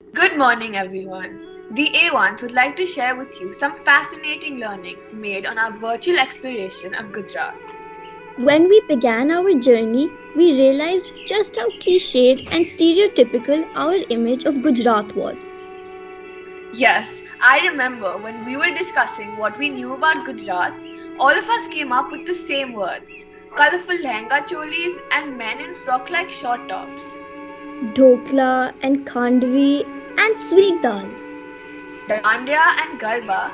Good morning, everyone. The A1s would like to share with you some fascinating learnings made on our virtual exploration of Gujarat. When we began our journey, we realized just how cliched and stereotypical our image of Gujarat was. Yes, I remember when we were discussing what we knew about Gujarat, all of us came up with the same words colorful lehenga cholis and men in frock like short tops. Dhokla and Khandvi and sweet dal. Dandiya and Garba.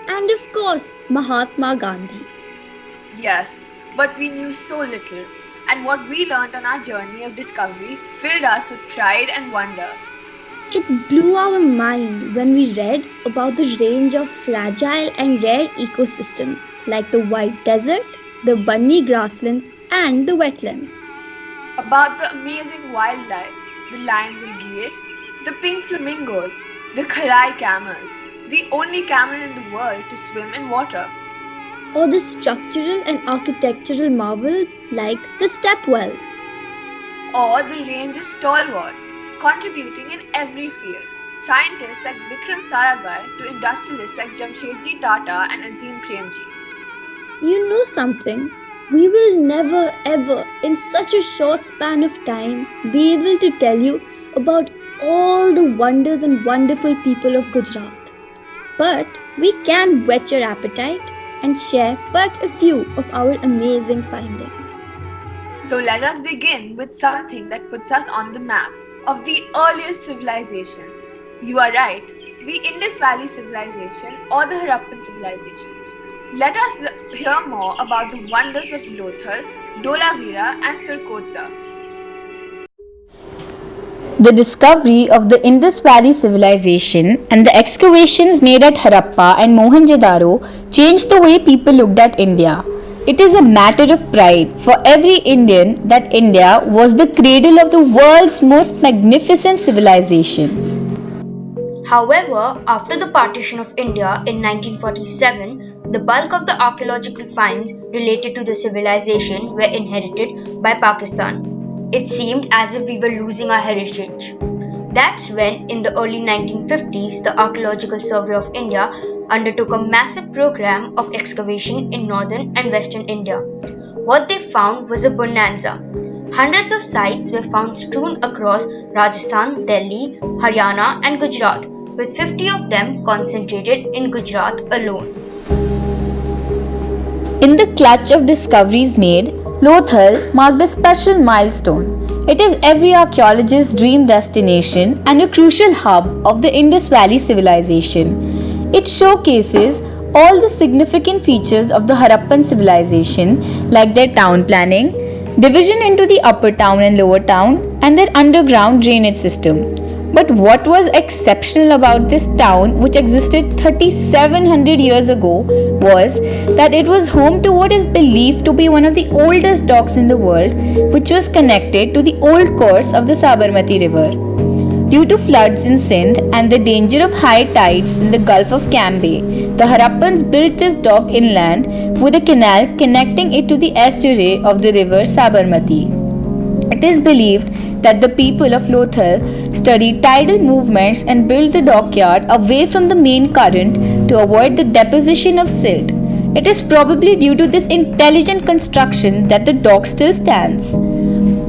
And of course, Mahatma Gandhi. Yes, but we knew so little, and what we learned on our journey of discovery filled us with pride and wonder. It blew our mind when we read about the range of fragile and rare ecosystems like the White Desert, the Bunny grasslands, and the wetlands. About the amazing wildlife, the lions of Gir, the pink flamingos, the Kharai camels, the only camel in the world to swim in water, Or the structural and architectural marvels like the stepwells. or the range of stalwarts contributing in every field. Scientists like Vikram Sarabhai to industrialists like Jamshedji Tata and Azim Premji. You know something? We will never ever, in such a short span of time, be able to tell you about all the wonders and wonderful people of Gujarat. But we can whet your appetite and share but a few of our amazing findings. So let us begin with something that puts us on the map of the earliest civilizations. You are right, the Indus Valley Civilization or the Harappan Civilization. Let us hear more about the wonders of Lothal, Dholavira and Surkota. The discovery of the Indus Valley Civilization and the excavations made at Harappa and Mohenjo-daro changed the way people looked at India. It is a matter of pride for every Indian that India was the cradle of the world's most magnificent civilization. However, after the partition of India in 1947, the bulk of the archaeological finds related to the civilization were inherited by Pakistan. It seemed as if we were losing our heritage. That's when, in the early 1950s, the Archaeological Survey of India undertook a massive program of excavation in northern and western India. What they found was a bonanza. Hundreds of sites were found strewn across Rajasthan, Delhi, Haryana, and Gujarat, with 50 of them concentrated in Gujarat alone. In the clutch of discoveries made, Lothal marked a special milestone. It is every archaeologist's dream destination and a crucial hub of the Indus Valley civilization. It showcases all the significant features of the Harappan civilization, like their town planning, division into the upper town and lower town, and their underground drainage system. But what was exceptional about this town, which existed 3700 years ago, was that it was home to what is believed to be one of the oldest docks in the world, which was connected to the old course of the Sabarmati River. Due to floods in Sindh and the danger of high tides in the Gulf of Cambay, the Harappans built this dock inland with a canal connecting it to the estuary of the river Sabarmati. It is believed that the people of Lothal studied tidal movements and built the dockyard away from the main current to avoid the deposition of silt. It is probably due to this intelligent construction that the dock still stands.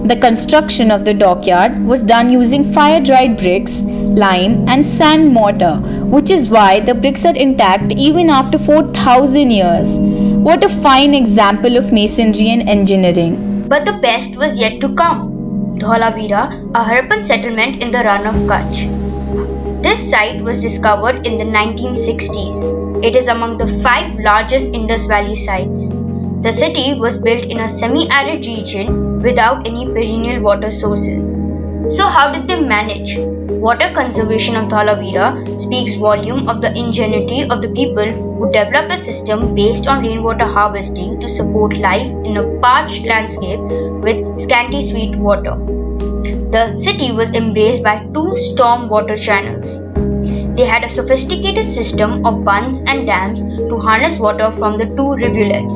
The construction of the dockyard was done using fire-dried bricks, lime, and sand mortar, which is why the bricks are intact even after 4,000 years. What a fine example of masonry and engineering! But the best was yet to come. Dholavira, a Harappan settlement in the run of Kutch. This site was discovered in the 1960s. It is among the 5 largest Indus Valley sites. The city was built in a semi-arid region without any perennial water sources. So how did they manage? Water conservation of Dholavira speaks volume of the ingenuity of the people who developed a system based on rainwater harvesting to support life in a parched landscape with scanty sweet water. The city was embraced by 2 storm water channels. They had a sophisticated system of bunds and dams to harness water from the 2 rivulets.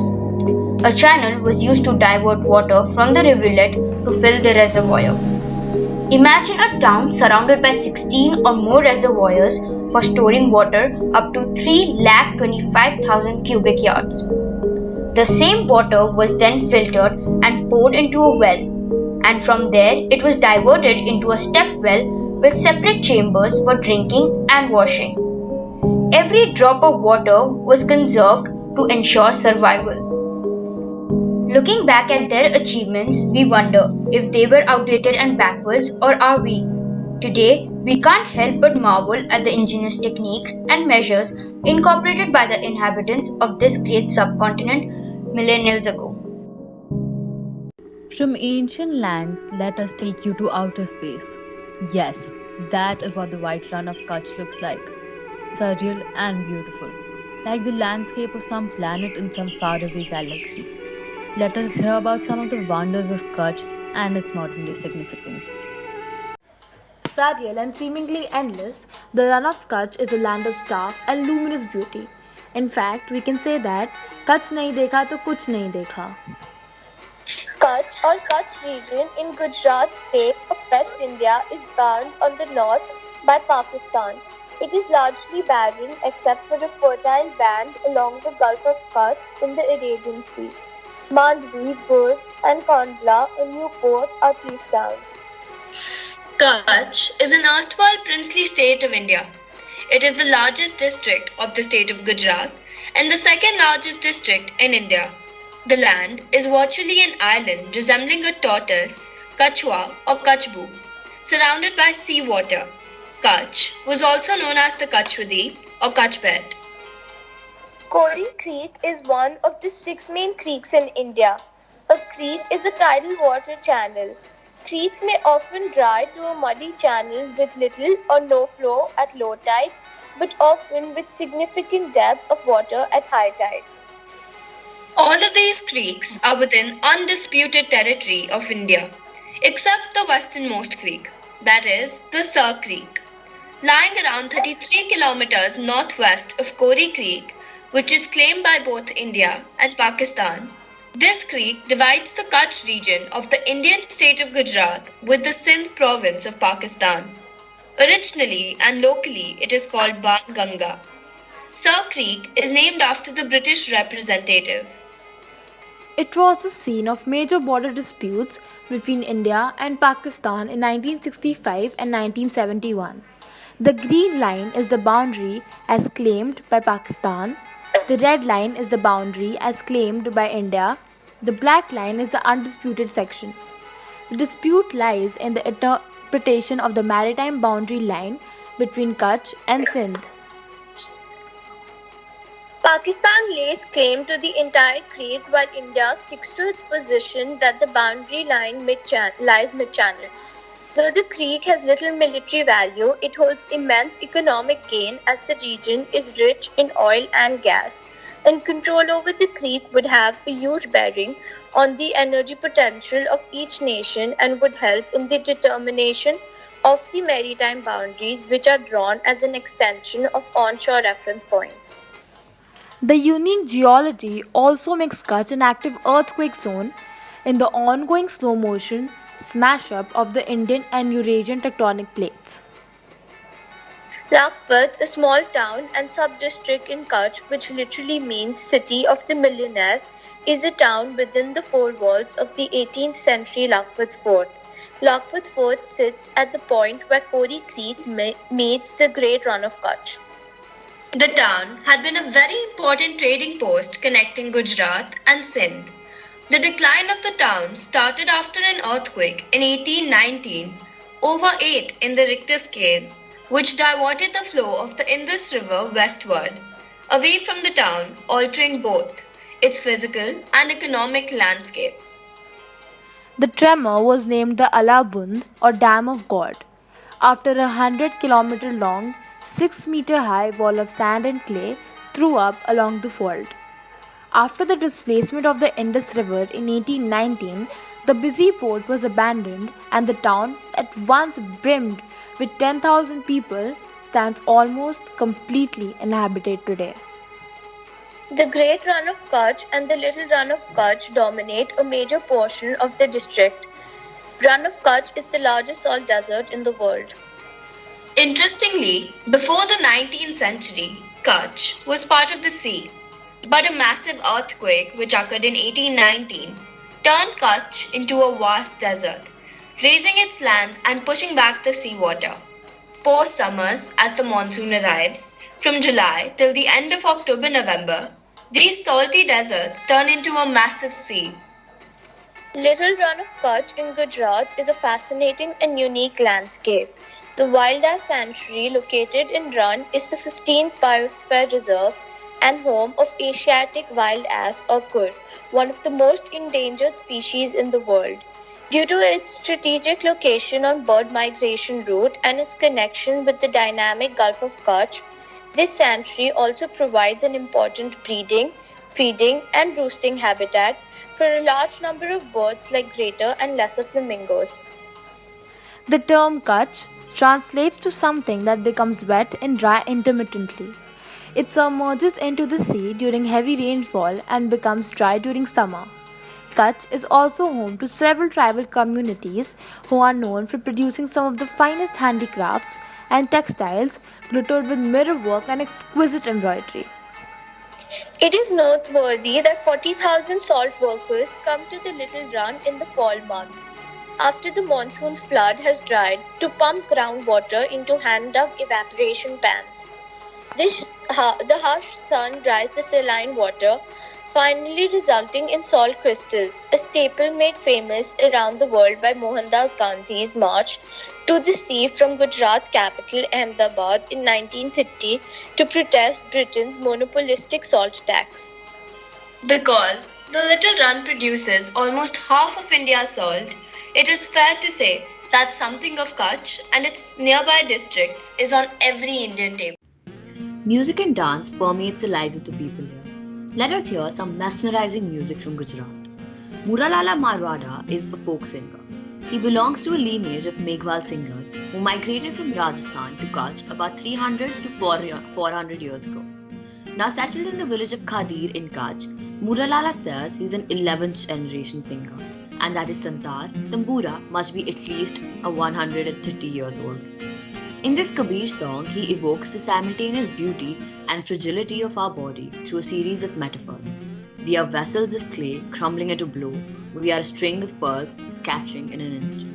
A channel was used to divert water from the rivulet to fill the reservoir. Imagine a town surrounded by 16 or more reservoirs for storing water up to 3,25,000 cubic yards. The same water was then filtered and poured into a well, and from there it was diverted into a step well with separate chambers for drinking and washing. Every drop of water was conserved to ensure survival. Looking back at their achievements, we wonder if they were outdated and backwards, or are we? Today, we can't help but marvel at the ingenious techniques and measures incorporated by the inhabitants of this great subcontinent millennia ago. From ancient lands, let us take you to outer space. Yes, that is what the White Run of Kutch looks like. Surreal and beautiful, like the landscape of some planet in some faraway galaxy. Let us hear about some of the wonders of Kutch and its modern day significance. Surreal and seemingly endless, the Run of Kutch is a land of stark and luminous beauty. In fact, we can say that Kutch nahi dekha to kuch nahi dekha. Kutch or Kutch region in Gujarat state of West India is bound on the north by Pakistan. It is largely barren except for a fertile band along the Gulf of Kutch in the Arabian Sea. Mandvi, Gur and Kandla, a new port, are chief towns. Kutch is an erstwhile princely state of India. It is the largest district of the state of Gujarat and the second largest district in India. The land is virtually an island resembling a tortoise, Kachwa or Kachbu, surrounded by sea water. Kutch was also known as the Kachwadip or Kutch Belt. Kori Creek is one of the 6 main creeks in India. A creek is a tidal water channel. Creeks may often dry to a muddy channel with little or no flow at low tide, but often with significant depth of water at high tide. All of these creeks are within undisputed territory of India, except the westernmost creek, that is, the Sir Creek. Lying around 33 kilometers northwest of Kori Creek, which is claimed by both India and Pakistan, this creek divides the Kutch region of the Indian state of Gujarat with the Sindh province of Pakistan. Originally and locally, it is called Ban Ganga. Sir Creek is named after the British representative. It was the scene of major border disputes between India and Pakistan in 1965 and 1971. The green line is the boundary as claimed by Pakistan. The red line is the boundary as claimed by India. The black line is the undisputed section. The dispute lies in the interpretation of the maritime boundary line between Kutch and Sindh. Pakistan lays claim to the entire creek while India sticks to its position that the boundary line lies mid-channel. Though the creek has little military value, it holds immense economic gain as the region is rich in oil and gas, and control over the creek would have a huge bearing on the energy potential of each nation and would help in the determination of the maritime boundaries, which are drawn as an extension of onshore reference points. The unique geology also makes Kutch an active earthquake zone in the ongoing slow motion smash up of the Indian and Eurasian tectonic plates. Lakhpat, a small town and sub-district in Kutch, which literally means city of the millionaire, is a town within the four walls of the 18th century Lakhpat Fort. Lakhpat Fort sits at the point where Kori Creek meets the Great Run of Kutch. The town had been a very important trading post connecting Gujarat and Sindh. The decline of the town started after an earthquake in 1819, over 8 in the Richter scale, which diverted the flow of the Indus River westward, away from the town, altering both its physical and economic landscape. The tremor was named the Alabund or Dam of God, after a 100-kilometer long, 6-meter high wall of sand and clay threw up along the fault. After the displacement of the Indus River in 1819, the busy port was abandoned and the town, at once brimmed with 10,000 people, stands almost completely inhabited today. The Great Run of Kutch and the Little Run of Kutch dominate a major portion of the district. Run of Kutch is the largest salt desert in the world. Interestingly, before the 19th century, Kutch was part of the sea, but a massive earthquake which occurred in 1819 turned Kutch into a vast desert, raising its lands and pushing back the seawater. Post summers, as the monsoon arrives, from July till the end of October-November, these salty deserts turn into a massive sea. Little Run of Kutch in Gujarat is a fascinating and unique landscape. The Wildlife Sanctuary located in Run is the 15th Biosphere Reserve and home of Asiatic wild ass or kur, one of the most endangered species in the world. Due to its strategic location on bird migration route and its connection with the dynamic Gulf of Kutch, this sanctuary also provides an important breeding, feeding and roosting habitat for a large number of birds like greater and lesser flamingos. The term Kutch translates to something that becomes wet and dry intermittently. It submerges into the sea during heavy rainfall and becomes dry during summer. Kutch is also home to several tribal communities who are known for producing some of the finest handicrafts and textiles glittered with mirror work and exquisite embroidery. It is noteworthy that 40,000 salt workers come to the Little Run in the fall months, after the monsoon's flood has dried, to pump groundwater into hand-dug evaporation pans. The harsh sun dries the saline water, finally resulting in salt crystals, a staple made famous around the world by Mohandas Gandhi's march to the sea from Gujarat's capital Ahmedabad in 1930 to protest Britain's monopolistic salt tax. Because the Little Run produces almost half of India's salt, it is fair to say that something of Kutch and its nearby districts is on every Indian table. Music and dance permeates the lives of the people here. Let us hear some mesmerizing music from Gujarat. Muralala Marwada is a folk singer. He belongs to a lineage of Meghwal singers who migrated from Rajasthan to Kutch about 300 to 400 years ago. Now settled in the village of Khadir in Kutch, Muralala says he's an 11th generation singer, and that his Santar, Tambura, must be at least 130 years old. In this Kabir song, he evokes the simultaneous beauty and fragility of our body through a series of metaphors. We are vessels of clay crumbling at a blow. We are a string of pearls scattering in an instant.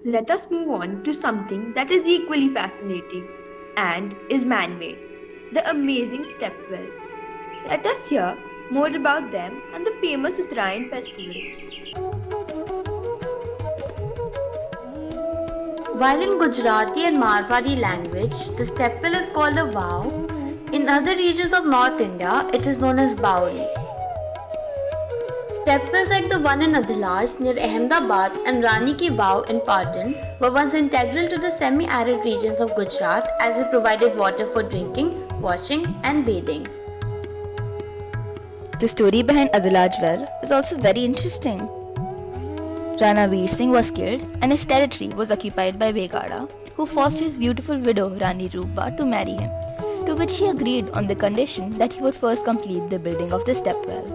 Let us move on to something that is equally fascinating and is man-made, the amazing stepwells. Let us hear more about them and the famous Uttarayan festival. While in Gujarati and Marwari language, the stepwell is called a vow, in other regions of North India, it is known as Bauli. Stepwells like the one in Adilaj near Ahmedabad and Rani Ki Vav in Patan were once integral to the semi-arid regions of Gujarat as they provided water for drinking, washing and bathing. The story behind Adilaj well is also very interesting. Rana Veer Singh was killed and his territory was occupied by Begada, who forced his beautiful widow Rani Roopba to marry him, to which he agreed on the condition that he would first complete the building of the stepwell.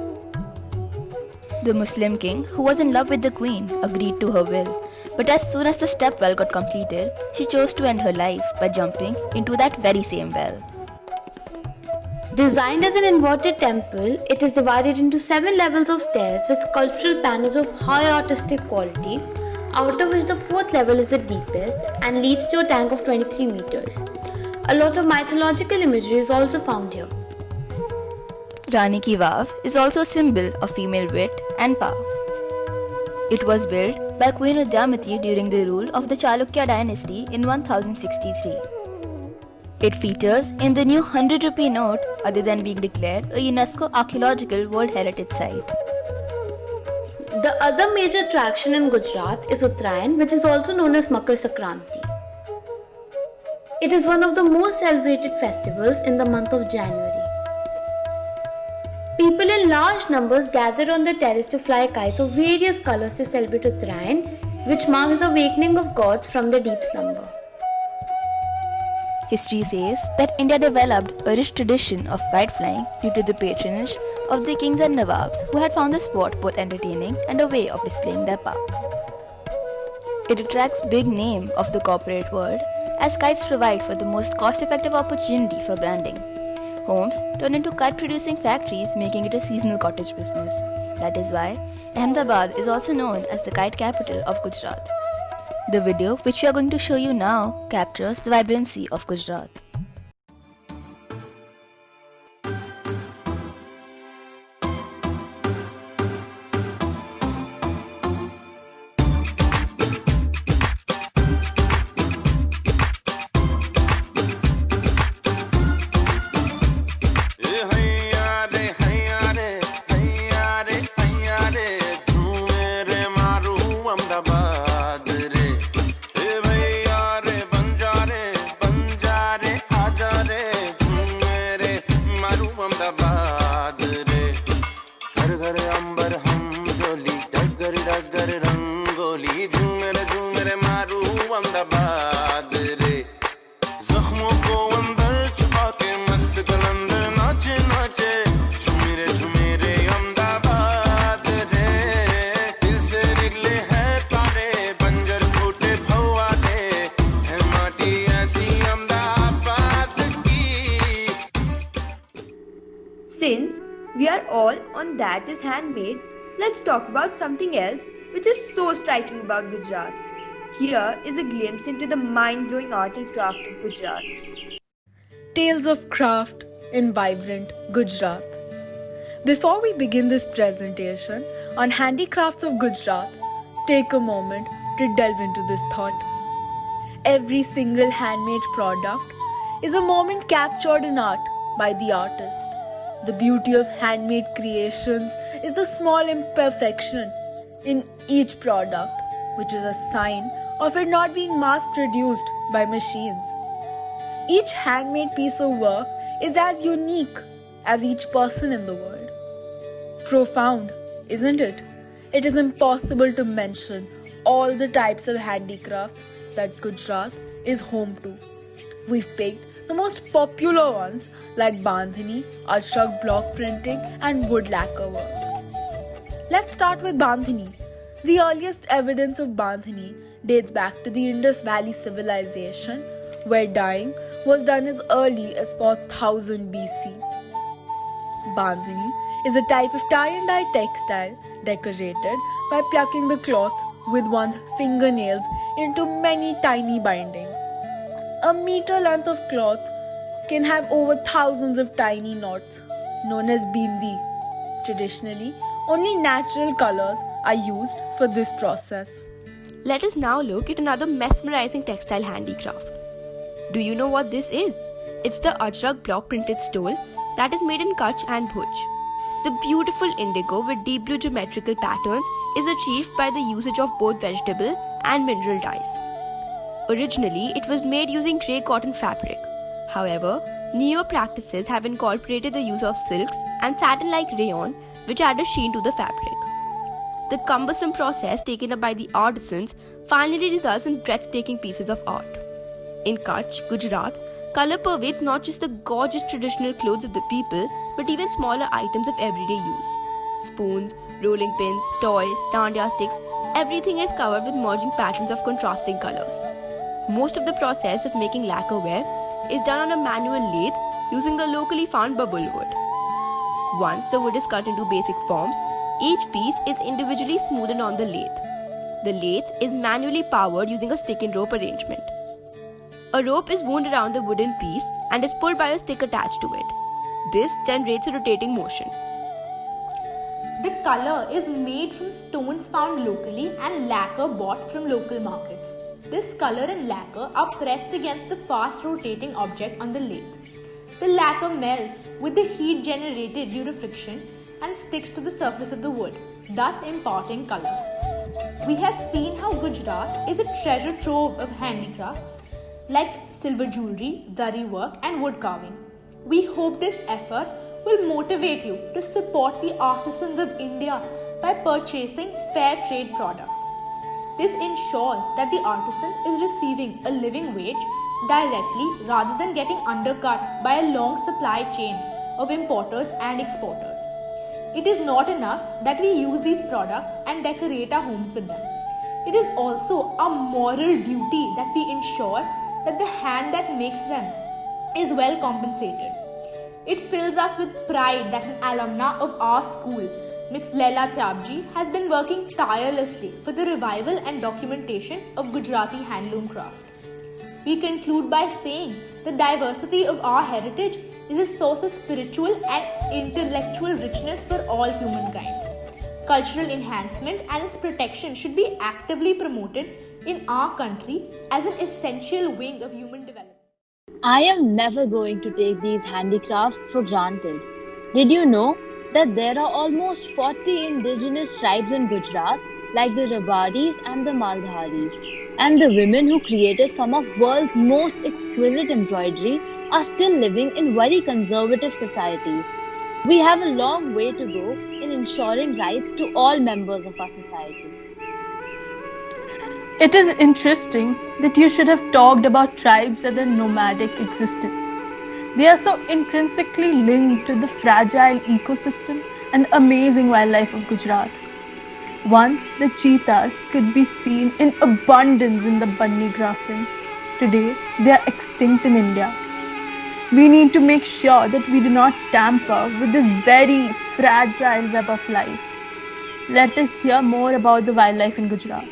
The Muslim king, who was in love with the queen, agreed to her will, but as soon as the stepwell got completed, she chose to end her life by jumping into that very same well. Designed as an inverted temple, it is divided into 7 levels of stairs with sculptural panels of high artistic quality, out of which the 4th level is the deepest and leads to a tank of 23 meters. A lot of mythological imagery is also found here. Rani Ki Vav is also a symbol of female wit and power. It was built by Queen Udyamati during the rule of the Chalukya dynasty in 1063. It features in the new 100 rupee note other than being declared a UNESCO Archaeological World Heritage Site. The other major attraction in Gujarat is Uttarayan, which is also known as Makar Sankranti. It is one of the most celebrated festivals in the month of January. People in large numbers gather on the terrace to fly kites of various colors to celebrate Uttarayan, which marks the awakening of gods from their deep slumber. History says that India developed a rich tradition of kite flying due to the patronage of the kings and nawabs who had found the sport both entertaining and a way of displaying their power. It attracts big name of the corporate world as kites provide for the most cost-effective opportunity for branding. Homes turn into kite-producing factories, making it a seasonal cottage business. That is why Ahmedabad is also known as the kite capital of Gujarat. The video which we are going to show you now captures the vibrancy of Gujarat. Since we are all on That is Handmade, let's talk about something else which is so striking about Gujarat. Here is a glimpse into the mind-blowing art and craft of Gujarat. Tales of craft in vibrant Gujarat. Before we begin this presentation on handicrafts of Gujarat, take a moment to delve into this thought. Every single handmade product is a moment captured in art by the artist. The beauty of handmade creations is the small imperfection in each product, which is a sign of it not being mass-produced by machines. Each handmade piece of work is as unique as each person in the world. Profound, isn't it? It is impossible to mention all the types of handicrafts that Gujarat is home to. We've picked the most popular ones like Bandhani, Ajrak block printing and wood lacquer work. Let's start with Bandhani. The earliest evidence of Bandhani dates back to the Indus Valley civilization, where dyeing was done as early as 4000 BC. Bandhani is a type of tie-and-dye textile decorated by plucking the cloth with one's fingernails into many tiny bindings. A meter length of cloth can have over thousands of tiny knots, known as bindi. Traditionally, only natural colors are used for this process. Let us now look at another mesmerizing textile handicraft. Do you know what this is? It's the Ajrak block printed stole that is made in Kutch and Bhuj. The beautiful indigo with deep blue geometrical patterns is achieved by the usage of both vegetable and mineral dyes. Originally, it was made using grey cotton fabric. However, newer practices have incorporated the use of silks and satin-like rayon, which add a sheen to the fabric. The cumbersome process taken up by the artisans finally results in breathtaking pieces of art. In Kutch, Gujarat, color pervades not just the gorgeous traditional clothes of the people, but even smaller items of everyday use. Spoons, rolling pins, toys, dandiya sticks, everything is covered with merging patterns of contrasting colors. Most of the process of making lacquerware is done on a manual lathe using the locally found babul wood. Once the wood is cut into basic forms, each piece is individually smoothed on the lathe. The lathe is manually powered using a stick and rope arrangement. A rope is wound around the wooden piece and is pulled by a stick attached to it. This generates a rotating motion. The color is made from stones found locally and lacquer bought from local markets. this color and lacquer are pressed against the fast rotating object on the lathe. The lacquer melts with the heat generated due to friction and sticks to the surface of the wood, thus imparting color. We have seen how Gujarat is a treasure trove of handicrafts like silver jewellery, zari work and wood carving. We hope this effort will motivate you to support the artisans of India by purchasing fair trade products. This ensures that the artisan is receiving a living wage directly rather than getting undercut by a long supply chain of importers and exporters. It is not enough that we use these products and decorate our homes with them. It is also a moral duty that we ensure that the hand that makes them is well compensated. It fills us with pride that an alumna of our school, Ms. Laila Tyabji, has been working tirelessly for the revival and documentation of Gujarati handloom craft. We conclude by saying the diversity of our heritage is a source of spiritual and intellectual richness for all humankind. Cultural enhancement and its protection should be actively promoted in our country as an essential wing of human development. I am never going to take these handicrafts for granted. Did you know that there are almost 40 indigenous tribes in Gujarat, like the Rabadis and the Maldharis, and the women who created some of world's most exquisite embroidery are still living in very conservative societies. We have a long way to go in ensuring rights to all members of our society. It is interesting that you should have talked about tribes and their nomadic existence. They are so intrinsically linked to the fragile ecosystem and amazing wildlife of Gujarat. Once, the cheetahs could be seen in abundance in the Banni grasslands. Today, they are extinct in India. We need to make sure that we do not tamper with this very fragile web of life. Let us hear more about the wildlife in Gujarat.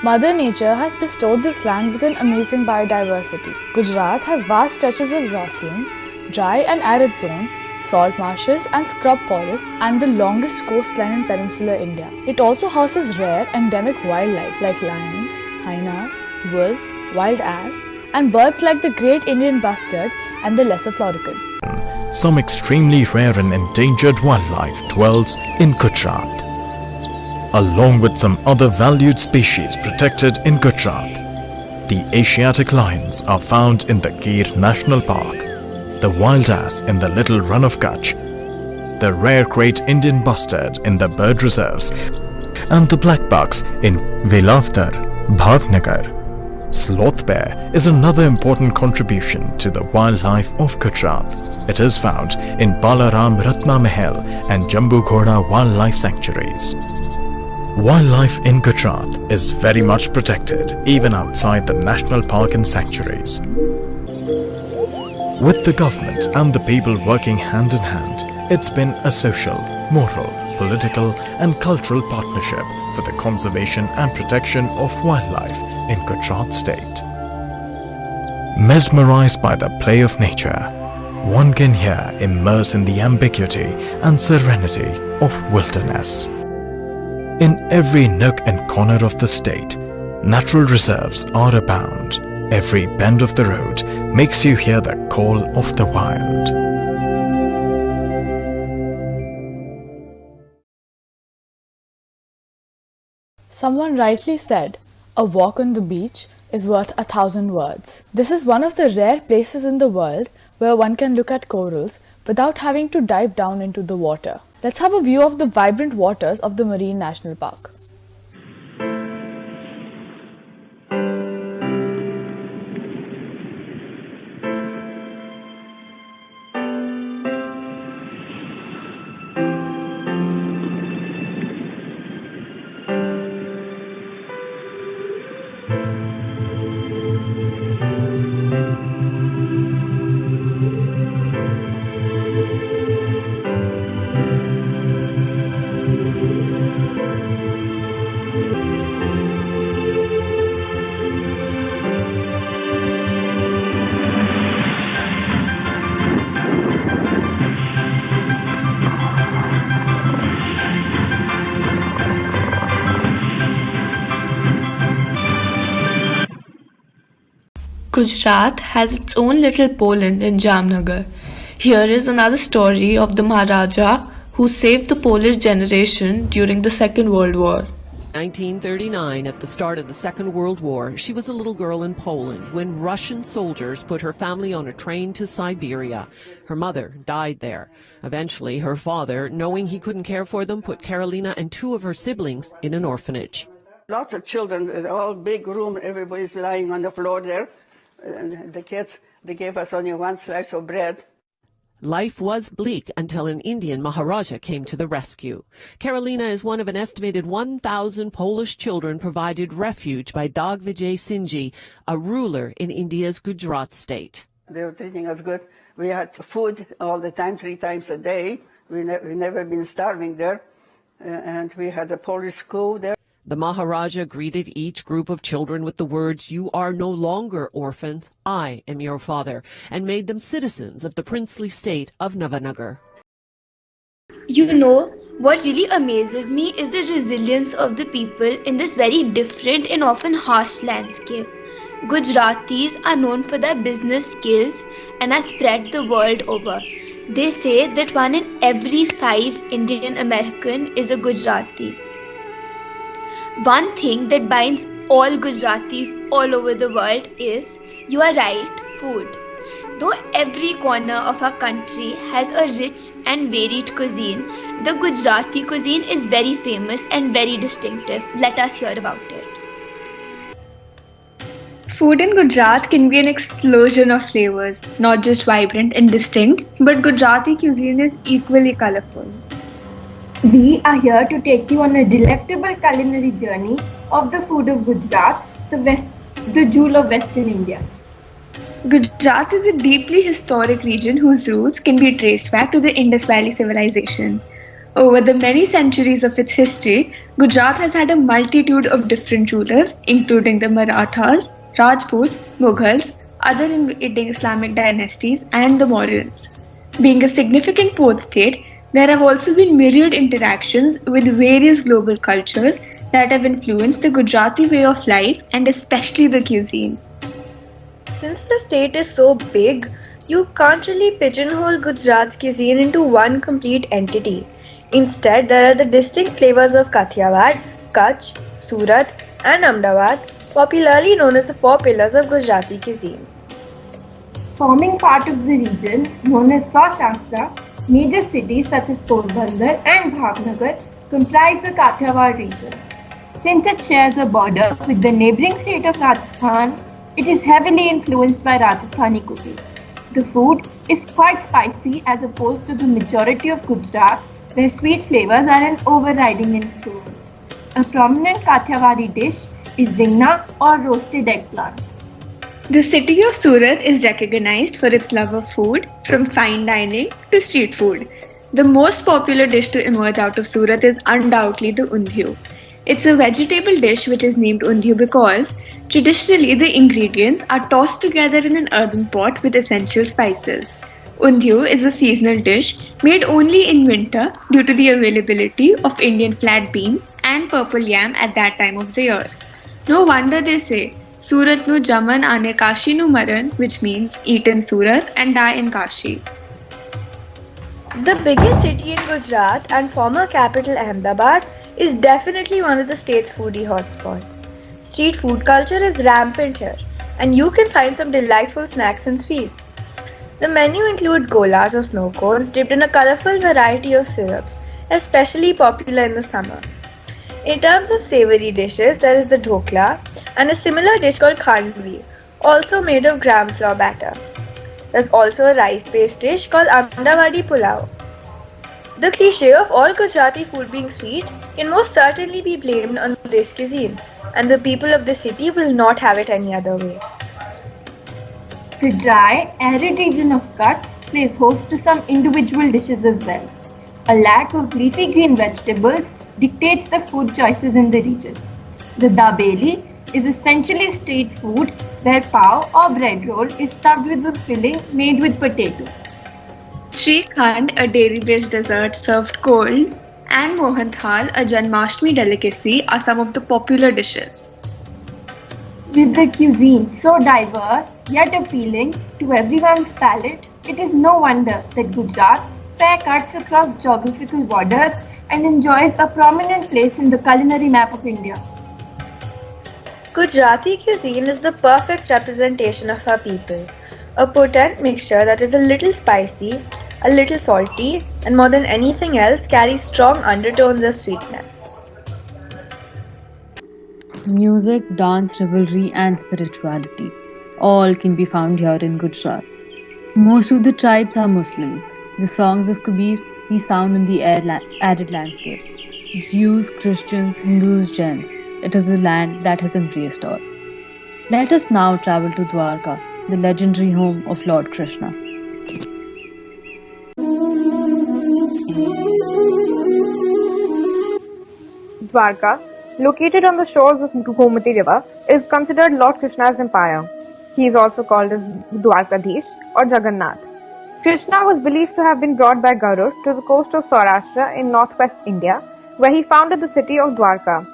Mother Nature has bestowed this land with an amazing biodiversity. Gujarat has vast stretches of grasslands, dry and arid zones, salt marshes and scrub forests, and the longest coastline in peninsular India. It also houses rare endemic wildlife like lions, hyenas, wolves, wild ass, and birds like the great Indian bustard and the lesser florican. Some extremely rare and endangered wildlife dwells in Gujarat. Along with some other valued species protected in Gujarat, the Asiatic lions are found in the Gir National Park, the wild ass in the Little Run of Kutch, the rare great Indian bustard in the bird reserves, and the black bucks in Velavdar, Bhavnagar. Sloth bear is another important contribution to the wildlife of Gujarat. It is found in Balaram Ratna Mahal and Jambu Ghoda wildlife sanctuaries. Wildlife in Gujarat is very much protected even outside the national park and sanctuaries. With the government and the people working hand in hand, it's been a social, moral, political and cultural partnership for the conservation and protection of wildlife in Gujarat state. Mesmerized by the play of nature, one can here immerse in the ambiguity and serenity of wilderness. In every nook and corner of the state, natural reserves are abound. Every bend of the road makes you hear the call of the wild. Someone rightly said, "A walk on the beach is worth 1,000 words." This is one of the rare places in the world where one can look at corals without having to dive down into the water. Let's have a view of the vibrant waters of the Marine National Park. Gujarat has its own little Poland in Jamnagar. Here is another story of the Maharaja who saved the Polish generation during the Second World War. 1939, at the start of the Second World War, she was a little girl in Poland when Russian soldiers put her family on a train to Siberia. Her mother died there. Eventually, her father, knowing he couldn't care for them, put Karolina and two of her siblings in an orphanage. Lots of children, all big room, everybody's lying on the floor there. And the kids, they gave us only one slice of bread. Life was bleak until an Indian Maharaja came to the rescue. Karolina is one of an estimated 1,000 Polish children provided refuge by Digvijay Singh, a ruler in India's Gujarat state. They were treating us good. We had food all the time, 3 times a day. We never been starving there. And we had a Polish school there. The Maharaja greeted each group of children with the words, "You are no longer orphans, I am your father," and made them citizens of the princely state of Navanagar. You know, what really amazes me is the resilience of the people in this very different and often harsh landscape. Gujaratis are known for their business skills and are spread the world over. They say that 1 in every 5 Indian American is a Gujarati. One thing that binds all Gujaratis all over the world is, you are right, food. Though every corner of our country has a rich and varied cuisine, the Gujarati cuisine is very famous and very distinctive. Let us hear about it. Food in Gujarat can be an explosion of flavors, not just vibrant and distinct, but Gujarati cuisine is equally colorful. We are here to take you on a delectable culinary journey of the food of Gujarat, the jewel of Western India. Gujarat is a deeply historic region whose roots can be traced back to the Indus Valley civilization. Over the many centuries of its history, Gujarat has had a multitude of different rulers, including the Marathas, Rajputs, Mughals, other invading Islamic dynasties, and the Mauryans. Being a significant port state, there have also been myriad interactions with various global cultures that have influenced the Gujarati way of life and especially the cuisine. Since the state is so big, you can't really pigeonhole Gujarat's cuisine into one complete entity. Instead, there are the distinct flavors of Kathiawad, Kutch, Surat, and Ahmedabad, popularly known as the 4 pillars of Gujarati cuisine. Forming part of the region known as Sausaksa, major cities such as Porbandar and Bhavnagar comprise the Kathiawad region. Since it shares a border with the neighbouring state of Rajasthan, it is heavily influenced by Rajasthani cooking. The food is quite spicy as opposed to the majority of Gujarat, where sweet flavours are an overriding influence. A prominent Kathiawadi dish is ringna or roasted eggplant. The city of Surat is recognized for its love of food, from fine dining to street food. The most popular dish to emerge out of Surat is undoubtedly the undhiyu. It's a vegetable dish which is named undhiyu because traditionally the ingredients are tossed together in an earthen pot with essential spices. Undhiyu is a seasonal dish made only in winter due to the availability of Indian flat beans and purple yam at that time of the year. No wonder they say, Surat nu jaman ane Kashi nu maran, which means eat in Surat and die in Kashi. The biggest city in Gujarat and former capital Ahmedabad is definitely one of the state's foodie hotspots. Street food culture is rampant here, and you can find some delightful snacks and sweets. The menu includes golas or snow cones dipped in a colorful variety of syrups, especially popular in the summer. In terms of savory dishes, there is the dhokla and a similar dish called khandvi, also made of gram flour batter. There's also a rice-based dish called Ahmedabadi pulao. The cliché of all Gujarati food being sweet can most certainly be blamed on this cuisine, and the people of the city will not have it any other way. The dry, arid region of Kutch plays host to some individual dishes as well. A lack of leafy green vegetables dictates the food choices in the region. The dabeli is essentially street food where pav or bread roll is stuffed with a filling made with potato. Shrikhand, a dairy-based dessert served cold, and Mohanthal, a Janmashtami delicacy, are some of the popular dishes. With the cuisine so diverse yet appealing to everyone's palate, it is no wonder that Gujarat fair cuts across geographical borders and enjoys a prominent place in the culinary map of India. Gujarati cuisine is the perfect representation of our people. A potent mixture that is a little spicy, a little salty, and more than anything else carries strong undertones of sweetness. Music, dance, revelry, and spirituality all can be found here in Gujarat. Most of the tribes are Muslims. The songs of Kabir resound in the arid landscape. Jews, Christians, Hindus, Jains. It is a land that has embraced all. Let us now travel to Dwarka, the legendary home of Lord Krishna. Dwarka, located on the shores of Gomati River, is considered Lord Krishna's empire. He is also called as Dwarkadhish or Jagannath. Krishna was believed to have been brought by Garud to the coast of Saurashtra in northwest India, where he founded the city of Dwarka.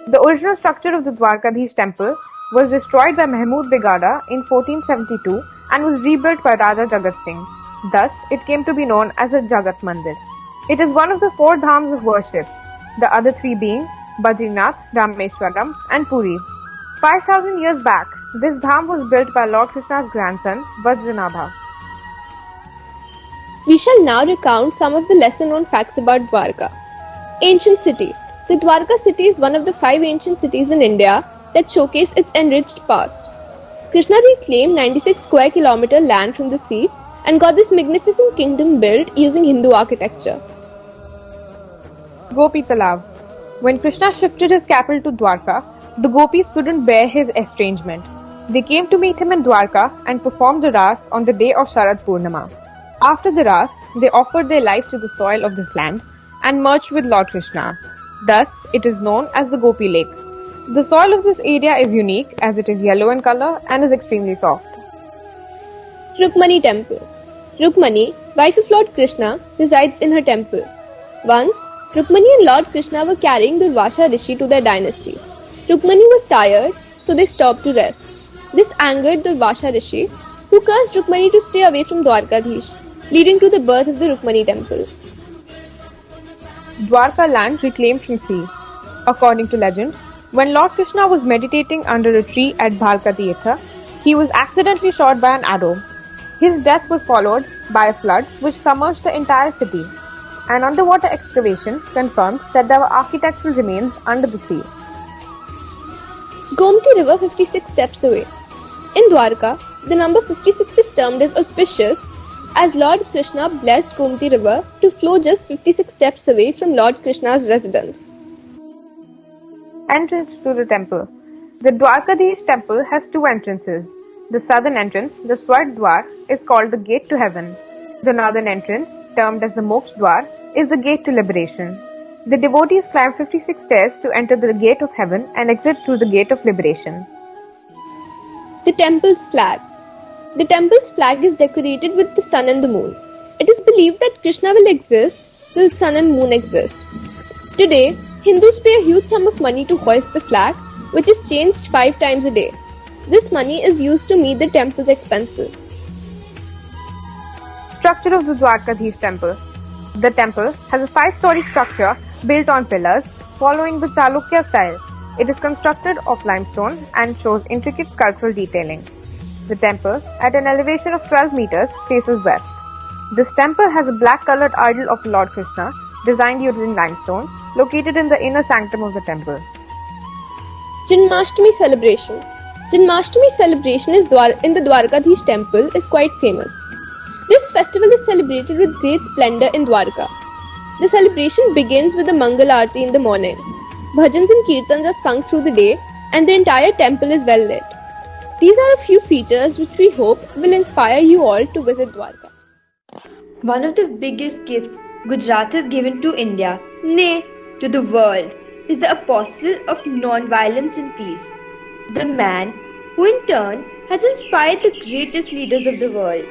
The original structure of the Dwarkadhish temple was destroyed by Mahmud Begada in 1472 and was rebuilt by Raja Jagat Singh. Thus, it came to be known as a Jagat Mandir. It is one of the 4 dhams of worship, the other 3 being Badrinath, Rameshwaram and Puri. 5,000 years back, this dham was built by Lord Krishna's grandson, Vajranabha. We shall now recount some of the lesser known facts about Dwarka. Ancient city. The Dwarka city is one of the 5 ancient cities in India that showcase its enriched past. Krishna reclaimed 96 square kilometer land from the sea and got this magnificent kingdom built using Hindu architecture. Gopi Talav. When Krishna shifted his capital to Dwarka, the gopis couldn't bear his estrangement. They came to meet him in Dwarka and performed the Ras on the day of Sharad Purnima. After the Ras, they offered their life to the soil of this land and merged with Lord Krishna. Thus, it is known as the Gopi Lake. The soil of this area is unique as it is yellow in color and is extremely soft. Rukmani Temple. Rukmani, wife of Lord Krishna, resides in her temple. Once, Rukmani and Lord Krishna were carrying Durvasha Rishi to their dynasty. Rukmani was tired, so they stopped to rest. This angered Durvasha Rishi, who cursed Rukmani to stay away from Dwarkadhish, leading to the birth of the Rukmani temple. Dwarka land reclaimed from sea. According to legend, when Lord Krishna was meditating under a tree at Bhalka Tirtha, he was accidentally shot by an arrow. His death was followed by a flood which submerged the entire city. An underwater excavation confirmed that there were architectural remains under the sea. Gomti River 56 steps away. In Dwarka, the number 56 is termed as auspicious as Lord Krishna blessed Gomti River to flow just 56 steps away from Lord Krishna's residence. Entrance to the temple. The Dwarkadhish temple has 2 entrances. The southern entrance, the Swart Dwar, is called the Gate to Heaven. The northern entrance, termed as the Moksha Dwar, is the Gate to Liberation. The devotees climb 56 stairs to enter the Gate of Heaven and exit through the Gate of Liberation. The temple's flag. The temple's flag is decorated with the sun and the moon. It is believed that Krishna will exist till sun and moon exist. Today, Hindus pay a huge sum of money to hoist the flag, which is changed 5 times a day. This money is used to meet the temple's expenses. Structure of the Dwarkadhish temple. The temple has a 5-story structure built on pillars following the Chalukya style. It is constructed of limestone and shows intricate sculptural detailing. The temple, at an elevation of 12 meters, faces west. This temple has a black-colored idol of Lord Krishna, designed using limestone, located in the inner sanctum of the temple. Janmashtami celebration. Janmashtami celebration in the Dwarkadhish temple is quite famous. This festival is celebrated with great splendor in Dwarka. The celebration begins with the Mangal Aarti in the morning. Bhajans and Kirtans are sung through the day and the entire temple is well lit. These are a few features which we hope will inspire you all to visit Dwarka. One of the biggest gifts Gujarat has given to India, nay, to the world, is the apostle of non-violence and peace. The man who in turn has inspired the greatest leaders of the world.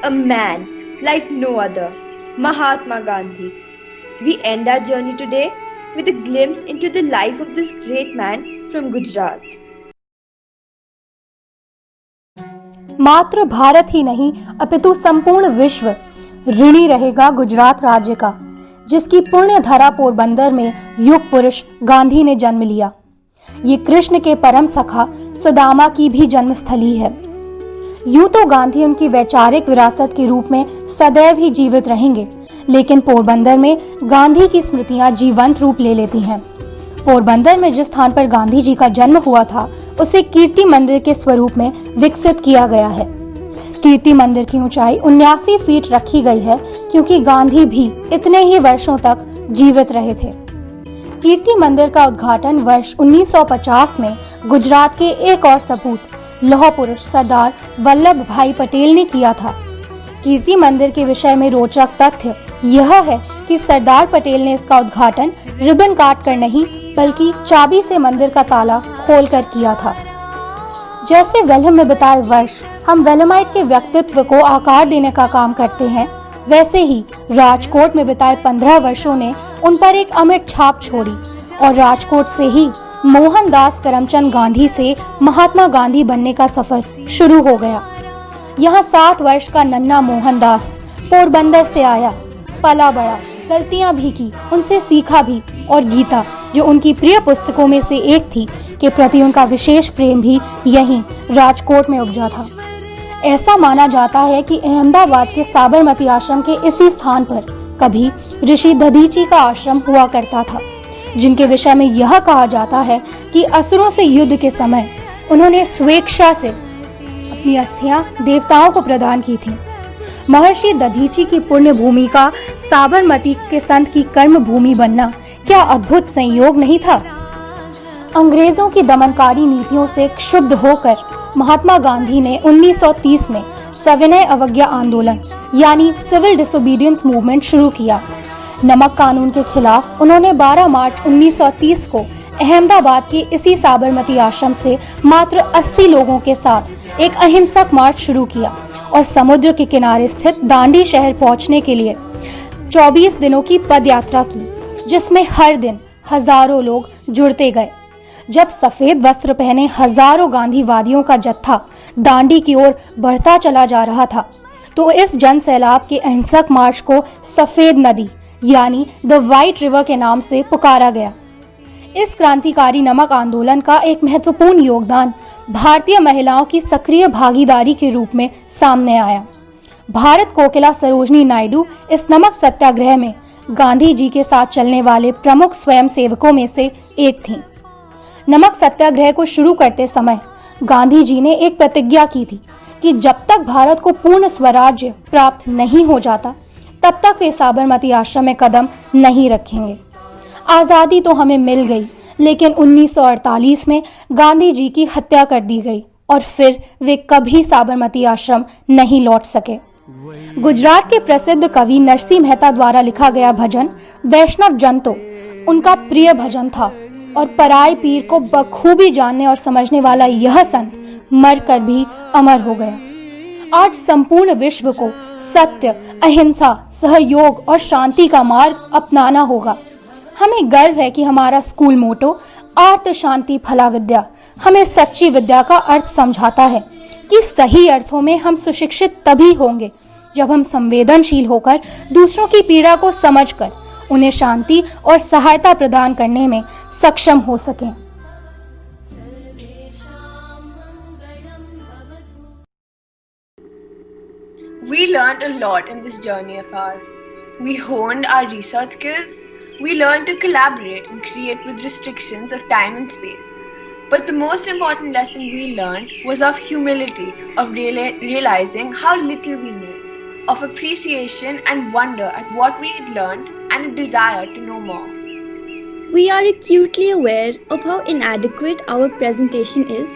A man like no other, Mahatma Gandhi. We end our journey today with a glimpse into the life of this great man from Gujarat. मात्र भारत ही नहीं अपितु संपूर्ण विश्व ऋणी रहेगा गुजरात राज्य का, जिसकी पुण्य धरा पोरबंदर में युग पुरुष गांधी ने जन्म लिया। ये कृष्ण के परम सखा सुदामा की भी जन्मस्थली है। यूं तो गांधी उनकी वैचारिक विरासत के रूप में सदैव ही जीवित रहेंगे, लेकिन पोरबंदर में गांधी की स्मृतियां जीवंत रूप ले लेती हैं। पोरबंदर में जिस स्थान पर गांधी जी का जन्म हुआ था, उसे कीर्ति मंदिर के स्वरूप में विकसित किया गया है। कीर्ति मंदिर की ऊंचाई 79 फीट रखी गई है, क्योंकि गांधी भी इतने ही वर्षों तक जीवित रहे थे। कीर्ति मंदिर का उद्घाटन वर्ष 1950 में गुजरात के एक और सपूत लौह पुरुष सरदार वल्लभ भाई पटेल ने किया था। कीर्ति मंदिर के विषय में रोचक तथ्य यह है कि सरदार पटेल ने इसका उद्घाटन रिबन काट कर नहीं, बल्कि चाबी से मंदिर का ताला खोलकर किया था। जैसे वेल्हम में बिताए वर्ष हम वेलमाइट के व्यक्तित्व को आकार देने का काम करते हैं, वैसे ही राजकोट में बिताए 15 वर्षों ने उन पर एक अमिट छाप छोड़ी और राजकोट से ही मोहनदास करमचंद गांधी से महात्मा गांधी बनने का सफर शुरू हो गया। यहाँ 7 वर्ष का नन्हा मोहनदास पोरबंदर से आया, पला बड़ा, गलतियां भी की, उनसे सीखा भी, और गीता, जो उनकी प्रिय पुस्तकों में से एक थी, के प्रति उनका विशेष प्रेम भी यहीं राजकोट में उपजा था। ऐसा माना जाता है कि अहमदाबाद के साबरमती आश्रम के इसी स्थान पर कभी ऋषि दधीची का आश्रम हुआ करता था, जिनके विषय में यह कहा जाता है कि असुरों से युद्ध के समय उन्होंने स्वेच्छा से अपनी अस्थियां देवताओं को प्रदान की थी। महर्षि दधीची की पुण्य भूमि का साबरमती के संत की कर्म भूमि बनना क्या अद्भुत संयोग नहीं था। अंग्रेजों की दमनकारी नीतियों से क्षुब्ध होकर महात्मा गांधी ने 1930 में सविनय अवज्ञा आंदोलन यानी सिविल डिसोबीडियंस मूवमेंट शुरू किया। नमक कानून के खिलाफ उन्होंने 12 मार्च 1930 को अहमदाबाद के इसी साबरमती आश्रम से मात्र 80 लोगों के साथ एक अहिंसक मार्च शुरू किया और समुद्र के किनारे स्थित दांडी शहर पहुंचने के लिए 24 दिनों की पद यात्रा की, जिसमें हर दिन हजारों लोग जुड़ते गए। जब सफेद वस्त्र पहने हजारों गांधीवादियों का जत्था दांडी की ओर बढ़ता चला जा रहा था, तो इस जन सैलाब के अहिंसक मार्च को सफेद नदी यानी द व्हाइट रिवर के नाम से पुकारा गया। इस क्रांतिकारी नमक आंदोलन का एक महत्वपूर्ण योगदान भारतीय महिलाओं की सक्रिय भागीदारी के रूप में सामने आया। भारत कोकिला सरोजनी नायडू इस नमक सत्याग्रह में गांधी जी के साथ चलने वाले प्रमुख स्वयंसेवकों में से एक थीं। नमक सत्याग्रह को शुरू करते समय गांधी जी ने एक प्रतिज्ञा की थी कि जब तक भारत को पूर्ण स्वराज्य प्राप्त नहीं हो जाता, तब तक वे साबरमती आश्रम में कदम नहीं रखेंगे। आज़ादी तो हमें मिल गई, लेकिन 1948 में गांधी जी की हत्या कर दी गई और फिर वे कभी साबरमती आश्रम नहीं लौट सके। गुजरात के प्रसिद्ध कवि नरसिंह मेहता द्वारा लिखा गया भजन वैष्णव जन तो उनका प्रिय भजन था और पराय पीर को बखूबी जानने और समझने वाला यह संत मरकर भी अमर हो गया। आज संपूर्ण विश्व को सत्य, अहिंसा, सहयोग और शांति का मार्ग अपनाना होगा। हमें गर्व है कि हमारा स्कूल मोटो आर्त शांति फला विद्या हमें सच्ची विद्या का अर्थ समझाता है कि सही अर्थों में हम सुशिक्षित तभी होंगे जब हम संवेदनशील होकर दूसरों की पीड़ा को समझकर उन्हें शांति और सहायता प्रदान करने में सक्षम हो सकें। We learned a lot in this journey of ours. We honed our research skills. We learned to collaborate and create with restrictions of time and space. But the most important lesson we learned was of humility, of realizing how little we knew, of appreciation and wonder at what we had learned and a desire to know more. We are acutely aware of how inadequate our presentation is,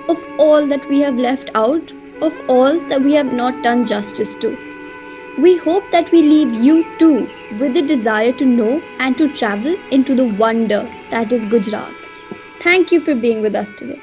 of all that we have left out, of all that we have not done justice to. We hope that we leave you too with the desire to know and to travel into the wonder that is Gujarat. Thank you for being with us today.